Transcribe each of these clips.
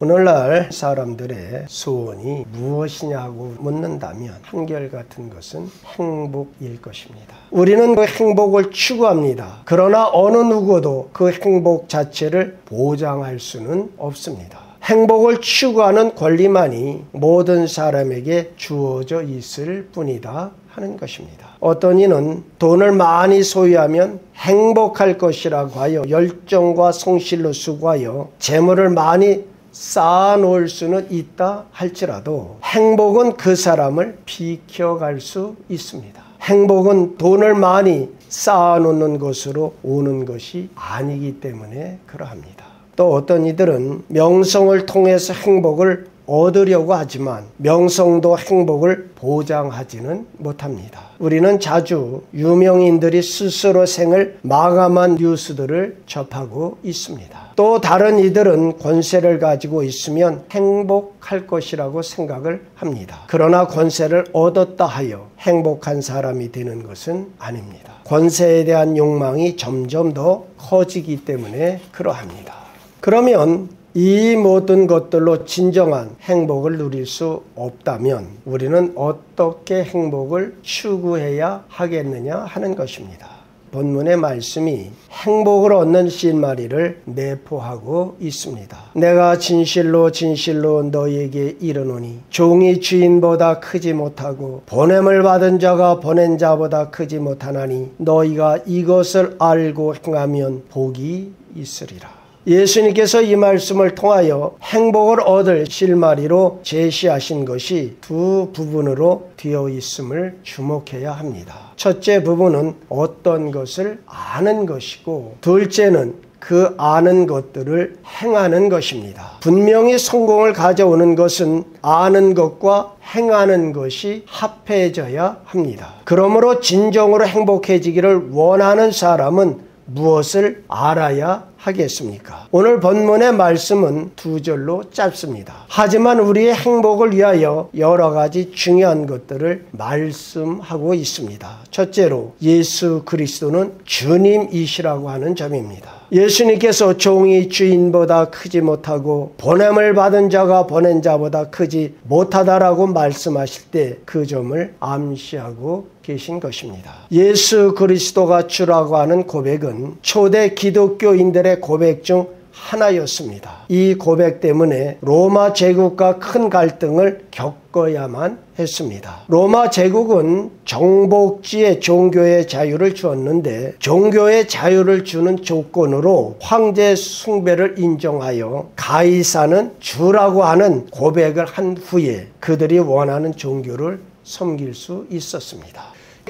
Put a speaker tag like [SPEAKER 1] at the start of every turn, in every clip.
[SPEAKER 1] 오늘날 사람들의 소원이 무엇이냐고 묻는다면 한결같은 것은 행복일 것입니다. 우리는 그 행복을 추구합니다. 그러나 어느 누구도 그 행복 자체를 보장할 수는 없습니다. 행복을 추구하는 권리만이 모든 사람에게 주어져 있을 뿐이다 하는 것입니다. 어떤 이는 돈을 많이 소유하면 행복할 것이라고 하여 열정과 성실로 수고하여 재물을 많이 쌓아놓을 수는 있다 할지라도 행복은 그 사람을 비켜갈 수 있습니다. 행복은 돈을 많이 쌓아놓는 것으로 오는 것이 아니기 때문에 그러합니다. 또 어떤 이들은 명성을 통해서 행복을 얻으려고 하지만 명성도 행복을 보장하지는 못합니다. 우리는 자주 유명인들이 스스로 생을 마감한 뉴스들을 접하고 있습니다. 또 다른 이들은 권세를 가지고 있으면 행복할 것이라고 생각을 합니다. 그러나 권세를 얻었다 하여 행복한 사람이 되는 것은 아닙니다. 권세에 대한 욕망이 점점 더 커지기 때문에 그러합니다. 그러면 이 모든 것들로 진정한 행복을 누릴 수 없다면 우리는 어떻게 행복을 추구해야 하겠느냐 하는 것입니다. 본문의 말씀이 행복을 얻는 실마리를 내포하고 있습니다. 내가 진실로 진실로 너희에게 이르노니 종이 주인보다 크지 못하고 보냄을 받은 자가 보낸 자보다 크지 못하나니 너희가 이것을 알고 행하면 복이 있으리라. 예수님께서 이 말씀을 통하여 행복을 얻을 실마리로 제시하신 것이 두 부분으로 되어 있음을 주목해야 합니다. 첫째 부분은 어떤 것을 아는 것이고 둘째는 그 아는 것들을 행하는 것입니다. 분명히 성공을 가져오는 것은 아는 것과 행하는 것이 합해져야 합니다. 그러므로 진정으로 행복해지기를 원하는 사람은 무엇을 알아야 하겠습니까? 오늘 본문의 말씀은 두 절로 짧습니다. 하지만 우리의 행복을 위하여 여러 가지 중요한 것들을 말씀하고 있습니다. 첫째로 예수 그리스도는 주님이시라고 하는 점입니다. 예수님께서 종이 주인보다 크지 못하고 보냄을 받은 자가 보낸 자보다 크지 못하다라고 말씀하실 때 그 점을 암시하고 계신 것입니다. 예수 그리스도가 주라고 하는 고백은 초대 기독교인들의 고백 중 하나였습니다. 이 고백 때문에 로마 제국과 큰 갈등을 겪어야만 했습니다. 로마 제국은 정복지에 종교의 자유를 주었는데 종교의 자유를 주는 조건으로 황제 숭배를 인정하여 가이사는 주라고 하는 고백을 한 후에 그들이 원하는 종교를 섬길 수 있었습니다.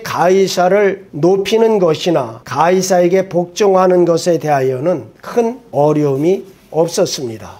[SPEAKER 1] 가이사를 높이는 것이나 가이사에게 복종하는 것에 대하여는 큰 어려움이 없었습니다.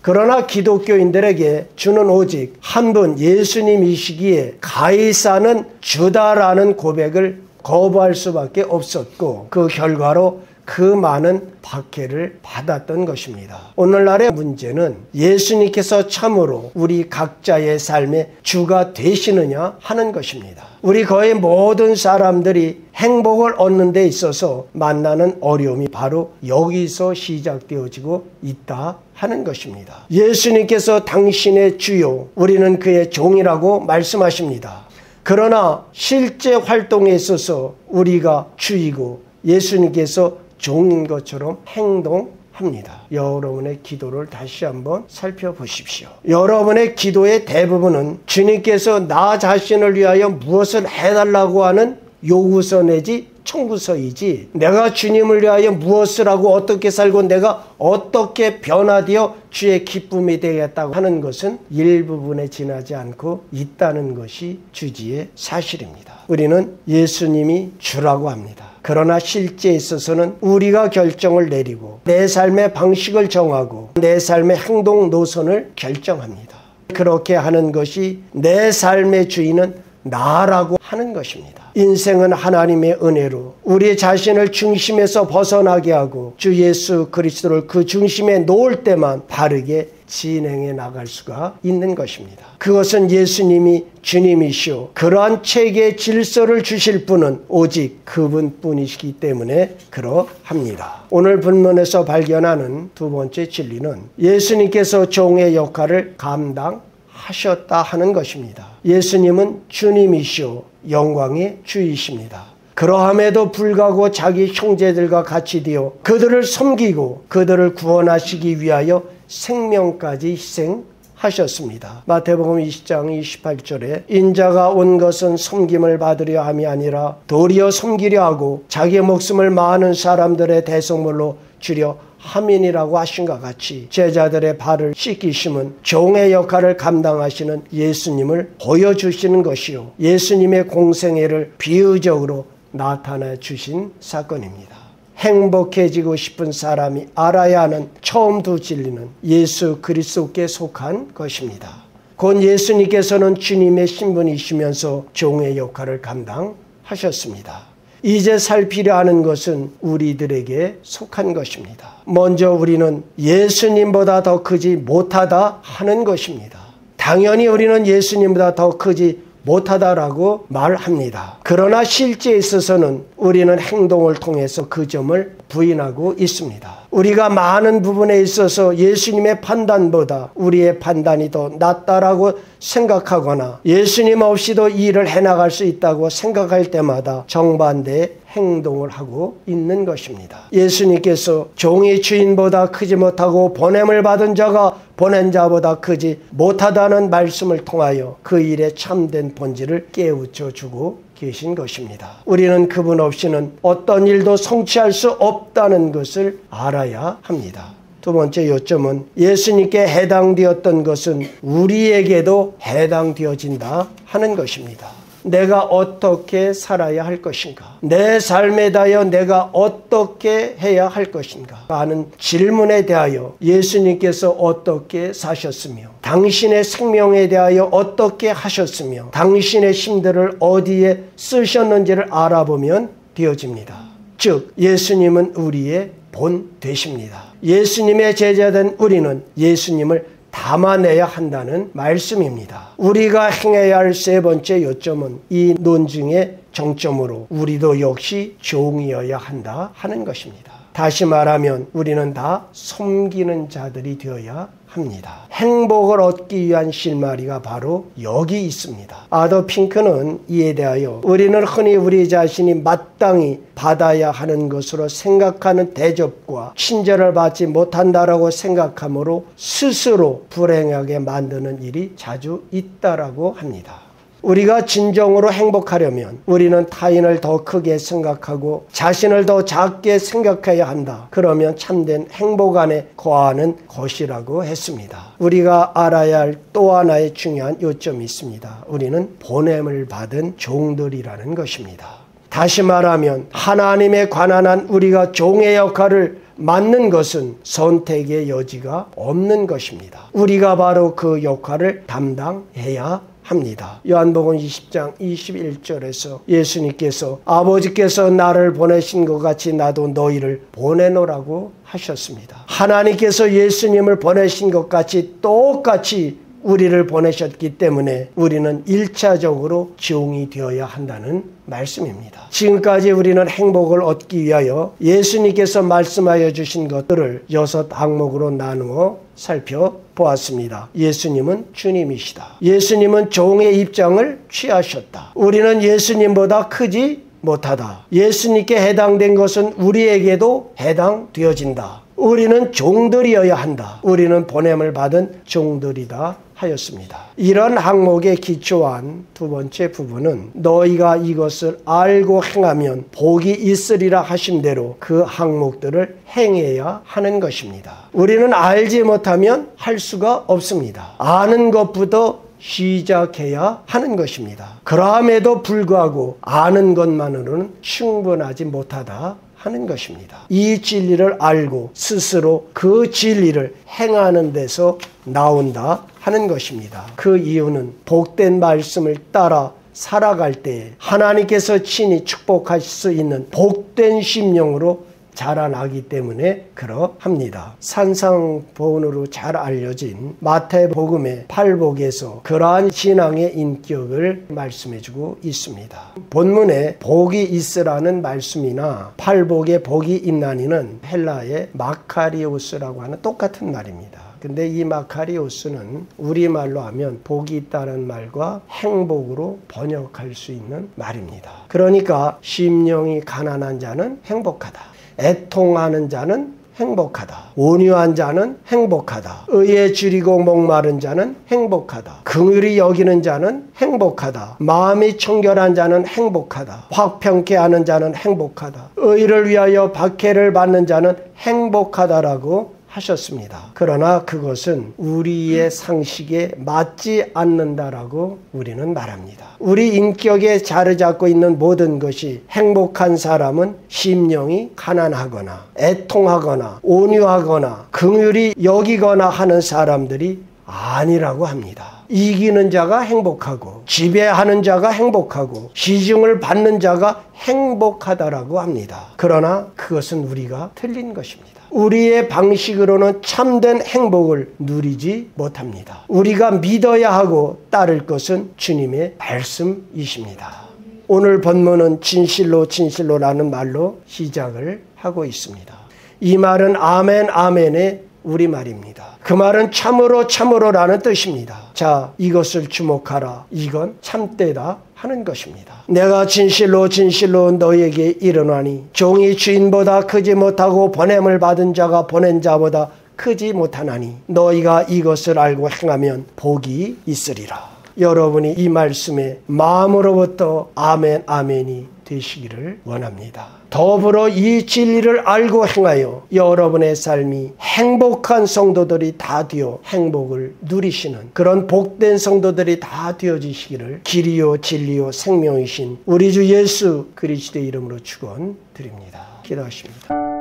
[SPEAKER 1] 그러나 기독교인들에게 주는 오직 한 분 예수님이시기에 가이사는 주다라는 고백을 거부할 수밖에 없었고 그 결과로 그 많은 박해를 받았던 것입니다. 오늘날의 문제는 예수님께서 참으로 우리 각자의 삶의 주가 되시느냐 하는 것입니다. 우리 거의 모든 사람들이 행복을 얻는 데 있어서 만나는 어려움이 바로 여기서 시작되어지고 있다 하는 것입니다. 예수님께서 당신의 주요, 우리는 그의 종이라고 말씀하십니다. 그러나 실제 활동에 있어서 우리가 주이고 예수님께서 종인 것처럼 행동합니다. 여러분의 기도를 다시 한번 살펴보십시오. 여러분의 기도의 대부분은 주님께서 나 자신을 위하여 무엇을 해달라고 하는 요구서 내지 청구서이지 내가 주님을 위하여 무엇을 하고 어떻게 살고 내가 어떻게 변화되어 주의 기쁨이 되겠다고 하는 것은 일부분에 지나지 않고 있다는 것이 주지의 사실입니다. 우리는 예수님이 주라고 합니다. 그러나 실제에 있어서는 우리가 결정을 내리고 내 삶의 방식을 정하고 내 삶의 행동 노선을 결정합니다. 그렇게 하는 것이 내 삶의 주인은 나라고 하는 것입니다. 인생은 하나님의 은혜로 우리 자신을 중심에서 벗어나게 하고 주 예수 그리스도를 그 중심에 놓을 때만 바르게 진행해 나갈 수가 있는 것입니다. 그것은 예수님이 주님이시오. 그러한 체계의 질서를 주실 분은 오직 그분뿐이시기 때문에 그러합니다. 오늘 본문에서 발견하는 두 번째 진리는 예수님께서 종의 역할을 감당하셨다 하는 것입니다. 예수님은 주님이시오. 영광의 주이십니다. 그러함에도 불구하고 자기 형제들과 같이 되어 그들을 섬기고 그들을 구원하시기 위하여 생명까지 희생하셨습니다. 마태복음 20장 28절에 인자가 온 것은 섬김을 받으려 함이 아니라 도리어 섬기려 하고 자기의 목숨을 많은 사람들의 대속물로 주려 함이니라고 하신 것 같이 제자들의 발을 씻기심은 종의 역할을 감당하시는 예수님을 보여주시는 것이요, 예수님의 공생애를 비유적으로 나타내 주신 사건입니다. 행복해지고 싶은 사람이 알아야 하는 처음 두 진리는 예수 그리스도께 속한 것입니다. 곧 예수님께서는 주님의 신분이시면서 종의 역할을 감당하셨습니다. 이제 살피려 하는 것은 우리들에게 속한 것입니다. 먼저 우리는 예수님보다 더 크지 못하다 하는 것입니다. 당연히 우리는 예수님보다 더 크지 못하다라고 말합니다. 그러나 실제에 있어서는 우리는 행동을 통해서 그 점을 부인하고 있습니다. 우리가 많은 부분에 있어서 예수님의 판단보다 우리의 판단이 더 낫다라고 생각하거나 예수님 없이도 이 일을 해나갈 수 있다고 생각할 때마다 정반대의 행동을 하고 있는 것입니다. 예수님께서 종이 주인보다 크지 못하고 보냄을 받은 자가 보낸 자보다 크지 못하다는 말씀을 통하여 그 일의 참된 본질을 깨우쳐 주고 계신 것입니다. 우리는 그분 없이는 어떤 일도 성취할 수 없다는 것을 알아야 합니다. 두 번째 요점은 예수님께 해당되었던 것은 우리에게도 해당되어진다 하는 것입니다. 내가 어떻게 살아야 할 것인가? 내 삶에 대하여 내가 어떻게 해야 할 것인가? 하는 질문에 대하여 예수님께서 어떻게 사셨으며 당신의 생명에 대하여 어떻게 하셨으며 당신의 힘들을 어디에 쓰셨는지를 알아보면 되어집니다. 즉 예수님은 우리의 본 되십니다. 예수님의 제자된 우리는 예수님을 담아내야 한다는 말씀입니다. 우리가 행해야 할 세 번째 요점은 이 논증의 정점으로 우리도 역시 종이어야 한다 하는 것입니다. 다시 말하면 우리는 다 섬기는 자들이 되어야 합니다. 행복을 얻기 위한 실마리가 바로 여기 있습니다. 아더 핑크는 이에 대하여 우리는 흔히 우리 자신이 마땅히 받아야 하는 것으로 생각하는 대접과 친절을 받지 못한다라고 생각함으로 스스로 불행하게 만드는 일이 자주 있다라고 합니다. 우리가 진정으로 행복하려면 우리는 타인을 더 크게 생각하고 자신을 더 작게 생각해야 한다. 그러면 참된 행복 안에 거하는 것이라고 했습니다. 우리가 알아야 할 또 하나의 중요한 요점이 있습니다. 우리는 보냄을 받은 종들이라는 것입니다. 다시 말하면 하나님에 관한 한 우리가 종의 역할을 맡는 것은 선택의 여지가 없는 것입니다. 우리가 바로 그 역할을 담당해야 합니다. 요한복음 20장 21절에서 예수님께서 아버지께서 나를 보내신 것 같이 나도 너희를 보내노라고 하셨습니다. 하나님께서 예수님을 보내신 것 같이 똑같이 우리를 보내셨기 때문에 우리는 1차적으로 종이 되어야 한다는 말씀입니다. 지금까지 우리는 행복을 얻기 위하여 예수님께서 말씀하여 주신 것들을 6 항목으로 나누어 살펴보았습니다. 예수님은 주님이시다. 예수님은 종의 입장을 취하셨다. 우리는 예수님보다 크지 못하다. 예수님께 해당된 것은 우리에게도 해당되어진다. 우리는 종들이어야 한다. 우리는 보냄을 받은 종들이다 하였습니다. 이런 항목에 기초한 두 번째 부분은 너희가 이것을 알고 행하면 복이 있으리라 하신 대로 그 항목들을 행해야 하는 것입니다. 우리는 알지 못하면 할 수가 없습니다. 아는 것부터 시작해야 하는 것입니다. 그럼에도 불구하고 아는 것만으로는 충분하지 못하다 하는 것입니다. 이 진리를 알고 스스로 그 진리를 행하는 데서 나온다 하는 것입니다. 그 이유는 복된 말씀을 따라 살아갈 때 하나님께서 친히 축복하실 수 있는 복된 심령으로 자라나기 때문에 그러합니다. 산상보훈으로 잘 알려진 마태복음의 팔복에서 그러한 신앙의 인격을 말씀해주고 있습니다. 본문에 복이 있으라는 말씀이나 팔복에 복이 있나니는 헬라의 마카리오스라고 하는 똑같은 말입니다. 근데 이 마카리오스는 우리말로 하면 복이 있다는 말과 행복으로 번역할 수 있는 말입니다. 그러니까 심령이 가난한 자는 행복하다. 애통하는 자는 행복하다. 온유한 자는 행복하다. 의에 줄이고 목마른 자는 행복하다. 긍휼히 여기는 자는 행복하다. 마음이 청결한 자는 행복하다. 화평케 하는 자는 행복하다. 의를 위하여 박해를 받는 자는 행복하다라고 하셨습니다. 그러나 그것은 우리의 상식에 맞지 않는다라고 우리는 말합니다. 우리 인격에 자리 잡고 있는 모든 것이 행복한 사람은 심령이 가난하거나 애통하거나 온유하거나 긍휼히 여기거나 하는 사람들이 아니라고 합니다. 이기는 자가 행복하고 지배하는 자가 행복하고 시중을 받는 자가 행복하다라고 합니다. 그러나 그것은 우리가 틀린 것입니다. 우리의 방식으로는 참된 행복을 누리지 못합니다. 우리가 믿어야 하고 따를 것은 주님의 말씀이십니다. 오늘 본문은 진실로 진실로라는 말로 시작을 하고 있습니다. 이 말은 아멘 아멘의 우리말입니다. 그 말은 참으로 참으로라는 뜻입니다. 자, 이것을 주목하라. 이건 참되다 하는 것입니다. 내가 진실로 진실로 너희에게 이르노니 종이 주인보다 크지 못하고 보냄을 받은 자가 보낸 자보다 크지 못하나니 너희가 이것을 알고 행하면 복이 있으리라. 여러분이 이 말씀에 마음으로부터 아멘 아멘이 되시기를 원합니다. 더불어 이 진리를 알고 행하여 여러분의 삶이 행복한 성도들이 다 되어 행복을 누리시는 그런 복된 성도들이 다 되어지시기를 길이요 진리요 생명이신 우리 주 예수 그리스도의 이름으로 축원드립니다. 기도하십니다.